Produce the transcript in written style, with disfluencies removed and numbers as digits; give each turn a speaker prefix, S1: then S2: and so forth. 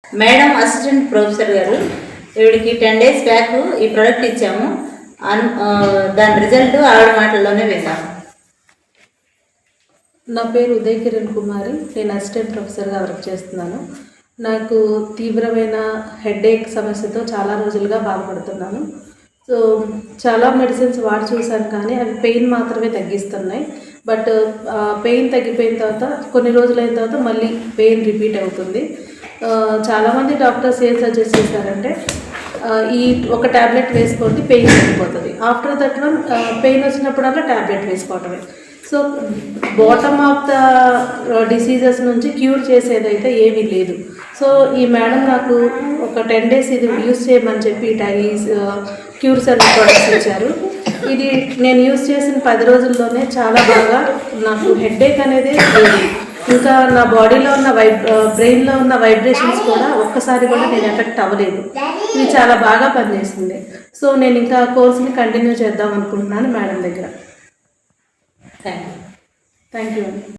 S1: Madam assistant professor గారు ఈవిడికి 10 days back ఈ ప్రోడక్ట్ ఇచ్చాము. దాని రిజల్ట్ ఆవిడ మాటల్లోనే విందాం.
S2: నా పేరు ఉదయ్ కిరణ్ కుమారి. నేను అసిస్టెంట్ ప్రొఫెసర్గా వర్క్ చేస్తున్నాను. నాకు తీవ్రమైన హెడేక్ సమస్యతో చాలా రోజులుగా బాధపడుతున్నాను. సో చాలా మెడిసిన్స్ వాడి చూశాను, కానీ అవి పెయిన్ మాత్రమే తగ్గిస్తున్నాయి. బట్ పెయిన్ తగ్గిపోయిన తర్వాత కొన్ని రోజులైన తర్వాత మళ్ళీ పెయిన్ రిపీట్ అవుతుంది. చాలామంది డాక్టర్స్ ఏం సజెస్ట్ చేశారంటే ఈ ఒక ట్యాబ్లెట్ వేసుకోండి, పెయిన్ తగ్గిపోతుంది. ఆఫ్టర్ దట్ వన్ పెయిన్ వచ్చినప్పుడల్లా ట్యాబ్లెట్ వేసుకోవటమే. So bottom of the diseases నుంచి క్యూర్ చేసేదైతే ఏమీ లేదు. సో ఈ మేడం నాకు ఒక 10 days ఇది యూస్ చేయమని చెప్పి క్యూర్ సెల్ ప్రొడక్ట్స్ ఇచ్చారు. ఇది నేను యూస్ చేసిన 10 రోజుల్లోనే చాలా బాగా నాకు హెడేక్ అనేది లేదు. ఇంకా నా బాడీలో ఉన్న బ్రెయిన్లో ఉన్న వైబ్రేషన్స్ కూడా ఒక్కసారి కూడా నేను ఎఫెక్ట్ అవ్వలేదు. ఇది చాలా బాగా పనిచేస్తుంది. సో నేను ఇంకా కోర్స్ని కంటిన్యూ చేద్దాం అనుకుంటున్నాను మేడం దగ్గర.
S1: Thank you.
S2: థ్యాంక్ యూ అండి.